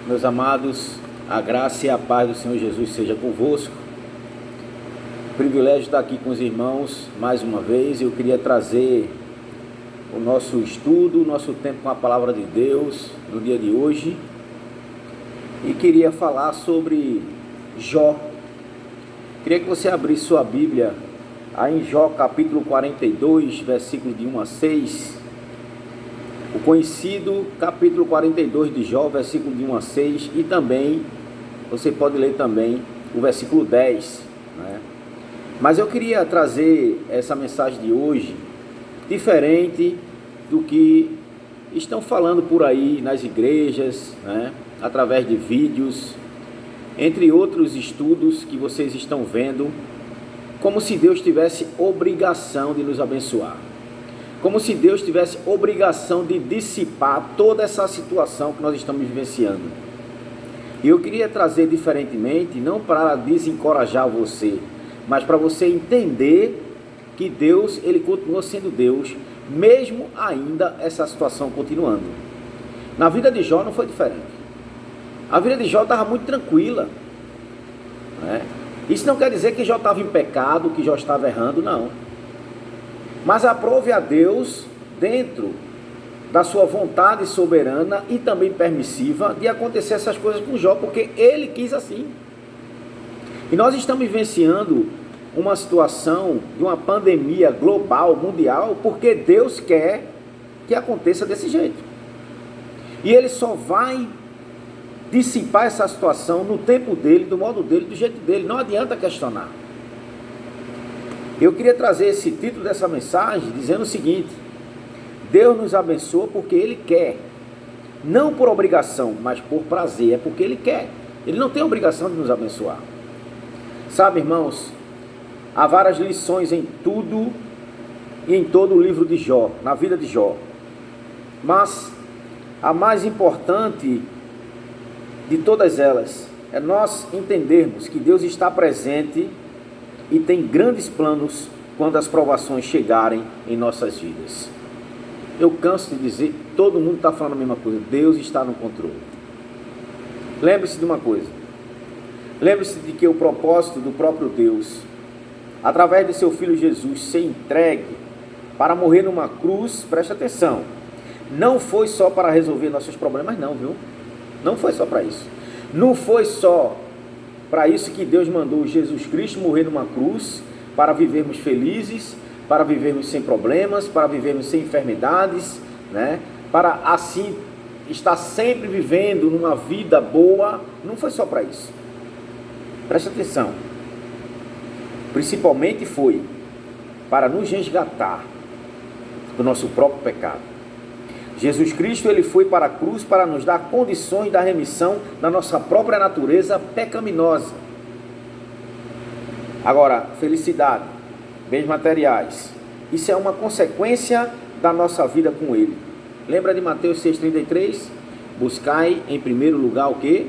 Meus amados, a graça e a paz do Senhor Jesus seja convosco. Privilégio estar aqui com os irmãos mais uma vez. Eu queria trazer o nosso estudo, o nosso tempo com a palavra de Deus no dia de hoje. E queria falar sobre Jó. Queria que você abrisse sua Bíblia aí em Jó capítulo 42, versículos de 1 a 6. O conhecido capítulo 42 de Jó, versículo de 1 a 6. E também, você pode ler também o versículo 10, né? Mas eu queria trazer essa mensagem de hoje diferente do que estão falando por aí nas igrejas, né? Através de vídeos, entre outros estudos que vocês estão vendo, como se Deus tivesse obrigação de nos abençoar, como se Deus tivesse obrigação de dissipar toda essa situação que nós estamos vivenciando. E eu queria trazer diferentemente, não para desencorajar você, mas para você entender que Deus, Ele continua sendo Deus, mesmo ainda essa situação continuando. Na vida de Jó não foi diferente. A vida de Jó estava muito tranquila, né? Isso não quer dizer que Jó estava em pecado, que Jó estava errando, não. Mas aprove a Deus, dentro da sua vontade soberana e também permissiva, de acontecer essas coisas com Jó, porque Ele quis assim. E nós estamos vivenciando uma situação de uma pandemia global, mundial, porque Deus quer que aconteça desse jeito. E Ele só vai dissipar essa situação no tempo dele, do modo dele, do jeito dele. Não adianta questionar. Eu queria trazer esse título dessa mensagem dizendo o seguinte: Deus nos abençoa porque Ele quer, não por obrigação, mas por prazer. É porque Ele quer. Ele não tem obrigação de nos abençoar. Sabe, irmãos, há várias lições em tudo e em todo o livro de Jó, na vida de Jó. Mas a mais importante de todas elas é nós entendermos que Deus está presente e tem grandes planos quando as provações chegarem em nossas vidas. Eu canso de dizer, todo mundo está falando a mesma coisa: Deus está no controle. Lembre-se de uma coisa, lembre-se de que o propósito do próprio Deus, através de seu Filho Jesus ser entregue para morrer numa cruz, preste atenção, não foi só para resolver nossos problemas não, viu? Não foi só para isso. Não foi só para isso que Deus mandou Jesus Cristo morrer numa cruz, para vivermos felizes, para vivermos sem problemas, para vivermos sem enfermidades, né? Para assim estar sempre vivendo numa vida boa. Não foi só para isso. Preste atenção. Principalmente foi para nos resgatar do nosso próprio pecado. Jesus Cristo, Ele foi para a cruz para nos dar condições da remissão da nossa própria natureza pecaminosa. Agora, felicidade, bens materiais, isso é uma consequência da nossa vida com Ele. Lembra de Mateus 6,33? Buscai em primeiro lugar o quê?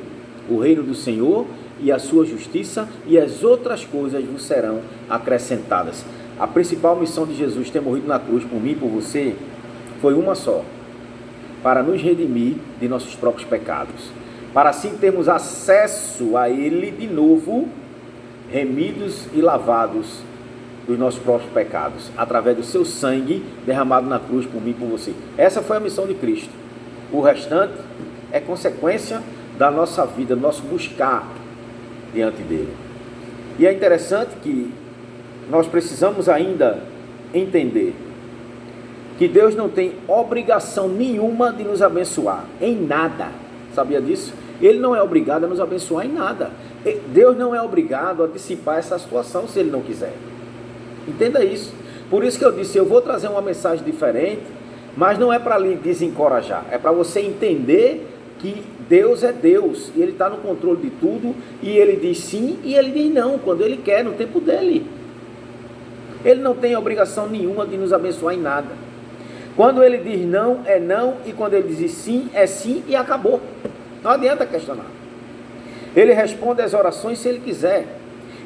O reino do Senhor e a sua justiça, e as outras coisas vos serão acrescentadas. A principal missão de Jesus ter morrido na cruz por mim e por você foi uma só: para nos redimir de nossos próprios pecados, para assim termos acesso a Ele de novo, remidos e lavados dos nossos próprios pecados, através do seu sangue derramado na cruz por mim e por você. Essa foi a missão de Cristo. O restante é consequência da nossa vida, do nosso buscar diante dele. E é interessante que nós precisamos ainda entender que Deus não tem obrigação nenhuma de nos abençoar em nada. Sabia disso? Ele não é obrigado a nos abençoar em nada. Deus não é obrigado a dissipar essa situação se Ele não quiser. Entenda isso. Por isso que eu disse, eu vou trazer uma mensagem diferente, mas não é para lhe desencorajar. É para você entender que Deus é Deus e Ele está no controle de tudo, e Ele diz sim e Ele diz não, quando Ele quer, no tempo dEle. Ele não tem obrigação nenhuma de nos abençoar em nada. Quando Ele diz não, é não, e quando Ele diz sim, é sim, e acabou. Não adianta questionar. Ele responde às orações se Ele quiser.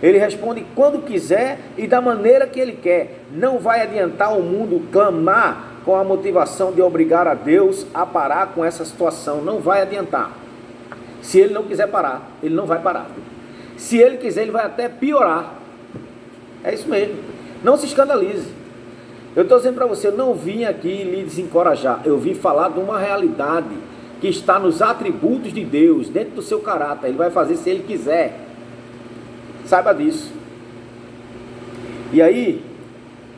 Ele responde quando quiser e da maneira que Ele quer. Não vai adiantar o mundo clamar com a motivação de obrigar a Deus a parar com essa situação. Não vai adiantar. Se ele não quiser parar, ele não vai parar. Se ele quiser, ele vai até piorar. É isso mesmo. Não se escandalize. Eu estou dizendo para você, eu não vim aqui lhe desencorajar. Eu vim falar de uma realidade que está nos atributos de Deus, dentro do seu caráter. Ele vai fazer se ele quiser. Saiba disso. E aí,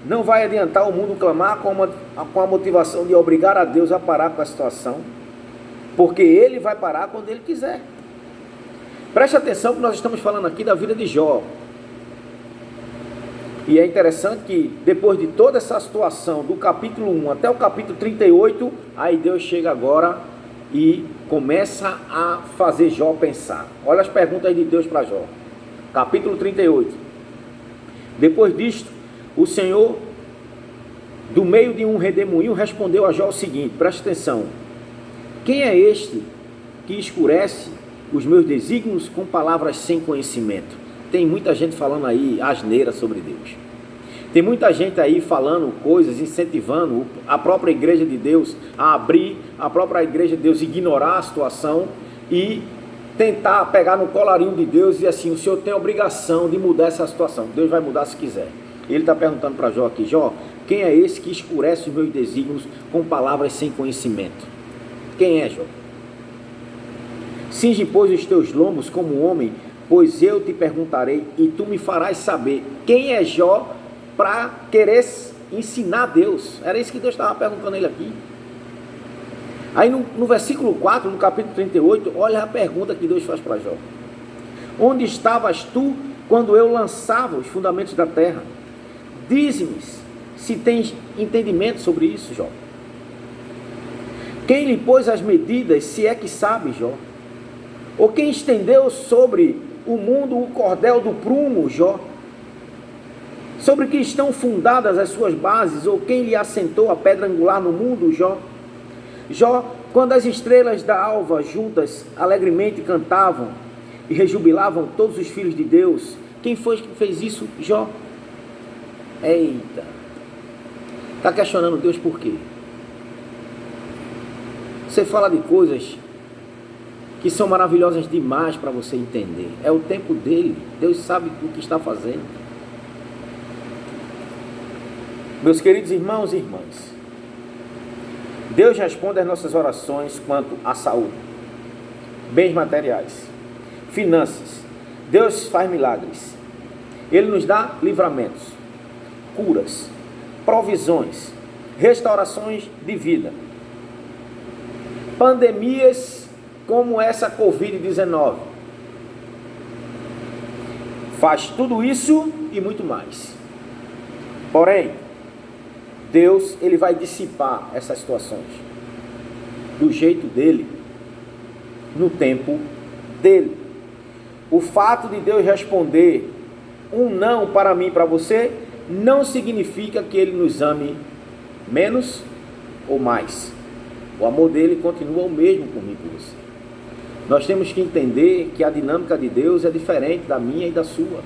não vai adiantar o mundo clamar com a motivação de obrigar a Deus a parar com a situação, porque ele vai parar quando ele quiser. Preste atenção que nós estamos falando aqui da vida de Jó. E é interessante que depois de toda essa situação, do capítulo 1 até o capítulo 38, aí Deus chega agora e começa a fazer Jó pensar. Olha as perguntas de Deus para Jó. Capítulo 38. Depois disto, o Senhor, do meio de um redemoinho, respondeu a Jó o seguinte, preste atenção: quem é este que escurece os meus desígnios com palavras sem conhecimento? Tem muita gente falando aí asneira sobre Deus. Tem muita gente aí falando coisas, incentivando a própria igreja de Deus a abrir, a própria igreja de Deus ignorar a situação e tentar pegar no colarinho de Deus e dizer assim, o Senhor tem a obrigação de mudar essa situação. Deus vai mudar se quiser. Ele está perguntando para Jó aqui, Jó, quem é esse que escurece os meus desígnios com palavras sem conhecimento? Quem é, Jó? Cinge, pois, os teus lombos como homem, pois eu te perguntarei e tu me farás saber quem é Jó para querer ensinar a Deus. Era isso que Deus estava perguntando a ele aqui. Aí no versículo 4, no capítulo 38, olha a pergunta que Deus faz para Jó. Onde estavas tu quando eu lançava os fundamentos da terra? Dize-me se tens entendimento sobre isso, Jó. Quem lhe pôs as medidas, se é que sabe, Jó? Ou quem estendeu sobre o mundo o cordel do prumo, Jó? Sobre que estão fundadas as suas bases, ou quem lhe assentou a pedra angular no mundo, Jó? Jó, quando as estrelas da alva juntas alegremente cantavam e rejubilavam todos os filhos de Deus, quem foi que fez isso, Jó? Eita! Está questionando Deus por quê? Você fala de coisas que são maravilhosas demais para você entender. É o tempo dele. Deus sabe o que está fazendo. Meus queridos irmãos e irmãs, Deus responde às nossas orações quanto à saúde, bens materiais, finanças. Deus faz milagres. Ele nos dá livramentos, curas, provisões, restaurações de vida. Pandemias como essa Covid-19. Faz tudo isso e muito mais. Porém, Deus, ele vai dissipar essas situações do jeito dele, no tempo dele. O fato de Deus responder um não para mim e para você, não significa que ele nos ame menos ou mais. O amor dele continua o mesmo comigo e você. Nós temos que entender que a dinâmica de Deus é diferente da minha e da sua.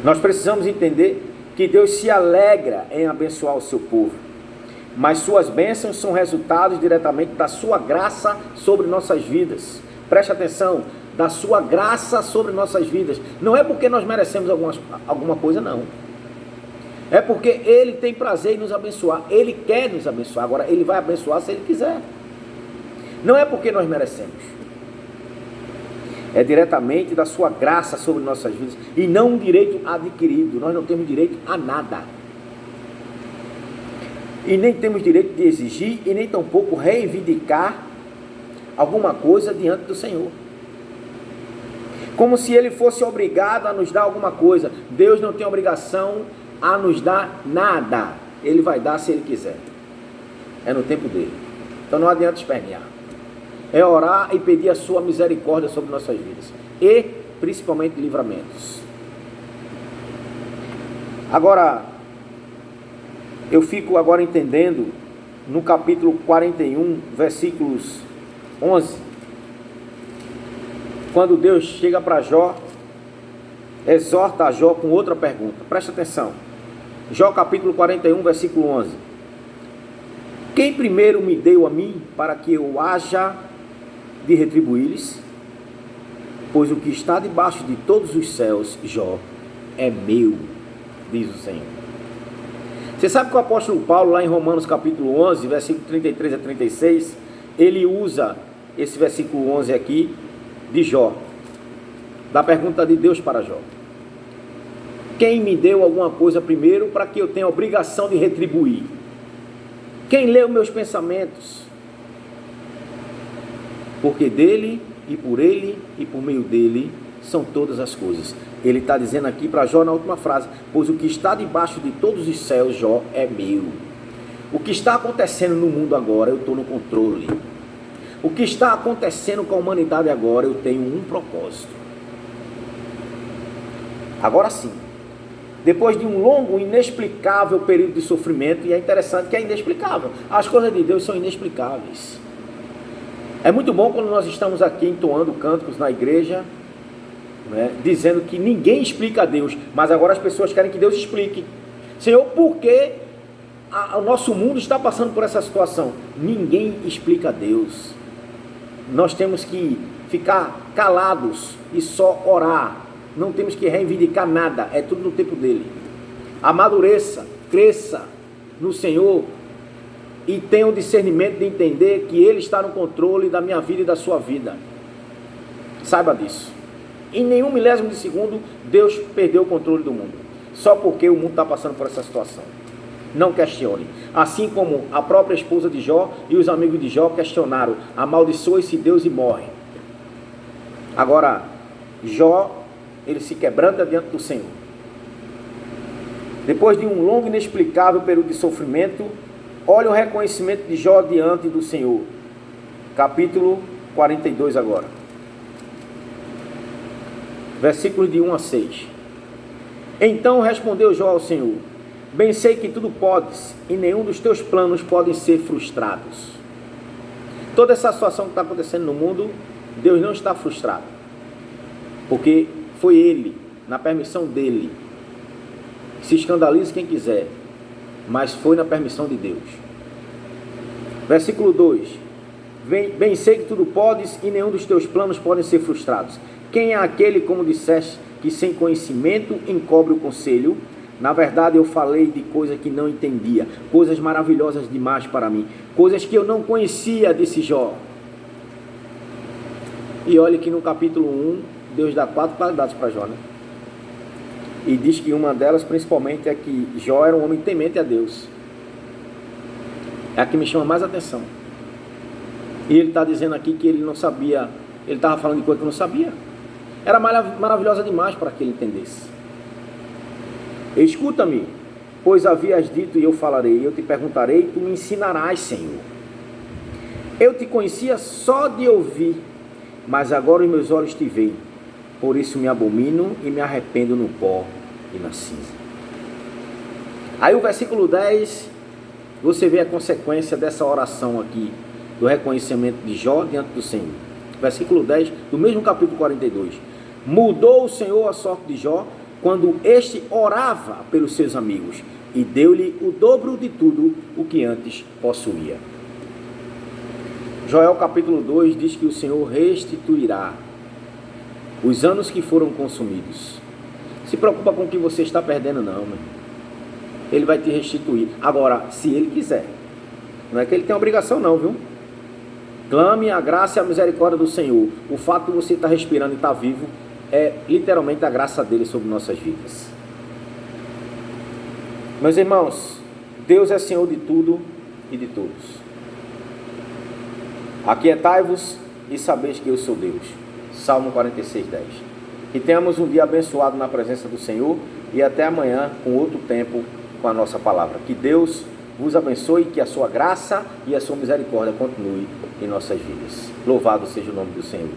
Nós precisamos entender que Deus se alegra em abençoar o seu povo, mas suas bênçãos são resultados diretamente da sua graça sobre nossas vidas. Preste atenção, da sua graça sobre nossas vidas. Não é porque nós merecemos alguma coisa, não. É porque Ele tem prazer em nos abençoar. Ele quer nos abençoar. Agora, Ele vai abençoar se Ele quiser. Não é porque nós merecemos. É diretamente da sua graça sobre nossas vidas. E não um direito adquirido. Nós não temos direito a nada. E nem temos direito de exigir e nem tampouco reivindicar alguma coisa diante do Senhor. Como se Ele fosse obrigado a nos dar alguma coisa. Deus não tem obrigação a nos dar nada. Ele vai dar se Ele quiser. É no tempo dele. Então não adianta espernear. É orar e pedir a sua misericórdia sobre nossas vidas. E principalmente livramentos. Agora, eu fico agora entendendo no capítulo 41, versículos 11. Quando Deus chega para Jó, exorta a Jó com outra pergunta. Presta atenção. Jó capítulo 41, versículo 11. Quem primeiro me deu a mim para que eu haja de retribuí-lhes? Pois o que está debaixo de todos os céus, Jó, é meu, diz o Senhor. Você sabe que o apóstolo Paulo, lá em Romanos capítulo 11, versículo 33 a 36, ele usa esse versículo 11 aqui de Jó, da pergunta de Deus para Jó. Quem me deu alguma coisa primeiro para que eu tenha a obrigação de retribuir? Quem leu meus pensamentos? Porque dele e por ele e por meio dele são todas as coisas. Ele está dizendo aqui para Jó na última frase: pois o que está debaixo de todos os céus, Jó, é meu. O que está acontecendo no mundo agora, eu estou no controle. O que está acontecendo com a humanidade agora, eu tenho um propósito. Agora sim, depois de um longo, inexplicável período de sofrimento, e é interessante que é inexplicável, as coisas de Deus são inexplicáveis. É muito bom quando nós estamos aqui entoando cânticos na igreja, né, dizendo que ninguém explica a Deus, mas agora as pessoas querem que Deus explique. Senhor, por que o nosso mundo está passando por essa situação? Ninguém explica a Deus. Nós temos que ficar calados e só orar. Não temos que reivindicar nada, é tudo no tempo dele. Amadureça, cresça no Senhor e tenha o discernimento de entender que Ele está no controle da minha vida e da sua vida. Saiba disso. Em nenhum milésimo de segundo Deus perdeu o controle do mundo, só porque o mundo está passando por essa situação. Não questione. Assim como a própria esposa de Jó e os amigos de Jó questionaram: amaldiçoe-se Deus e morre. Agora, Jó, ele se quebranta diante do Senhor. Depois de um longo e inexplicável período de sofrimento, olha o reconhecimento de Jó diante do Senhor. Capítulo 42 agora. Versículos de 1 a 6. Então respondeu Jó ao Senhor: bem sei que tudo podes, e nenhum dos teus planos podem ser frustrados. Toda essa situação que está acontecendo no mundo, Deus não está frustrado, porque foi Ele, na permissão dEle. Se escandalize quem quiser, mas foi na permissão de Deus. Versículo 2: bem sei que tudo podes, e nenhum dos teus planos podem ser frustrados. Quem é aquele, como disseste, que sem conhecimento encobre o conselho? Na verdade eu falei de coisas que não entendia, coisas maravilhosas demais para mim, coisas que eu não conhecia, disse Jó. E olha que no capítulo 1, Deus dá 4 qualidades para Jó, né? E diz que uma delas principalmente é que Jó era um homem temente a Deus. É a que me chama mais atenção. E ele está dizendo aqui que ele não sabia, ele estava falando de coisa que não sabia. Era maravilhosa demais para que ele entendesse. Escuta-me, pois havias dito e eu falarei, eu te perguntarei e tu me ensinarás, Senhor. Eu te conhecia só de ouvir, mas agora os meus olhos te veem. Por isso me abomino e me arrependo no pó e na cinza. Aí o versículo 10, você vê a consequência dessa oração aqui, do reconhecimento de Jó diante do Senhor. Versículo 10, do mesmo capítulo 42. Mudou o Senhor a sorte de Jó, quando este orava pelos seus amigos, e deu-lhe o dobro de tudo o que antes possuía. Joel capítulo 2 diz que o Senhor restituirá os anos que foram consumidos. Se preocupa com o que você está perdendo não, meu. Ele vai te restituir. Agora, se Ele quiser. Não é que Ele tem obrigação não, viu? Clame a graça e a misericórdia do Senhor. O fato de você estar respirando e estar vivo é literalmente a graça dele sobre nossas vidas. Meus irmãos, Deus é Senhor de tudo e de todos. Aquietai-vos e sabeis que eu sou Deus. Salmo 46:10. Que tenhamos um dia abençoado na presença do Senhor e até amanhã com outro tempo com a nossa palavra. Que Deus vos abençoe e que a sua graça e a sua misericórdia continue em nossas vidas. Louvado seja o nome do Senhor.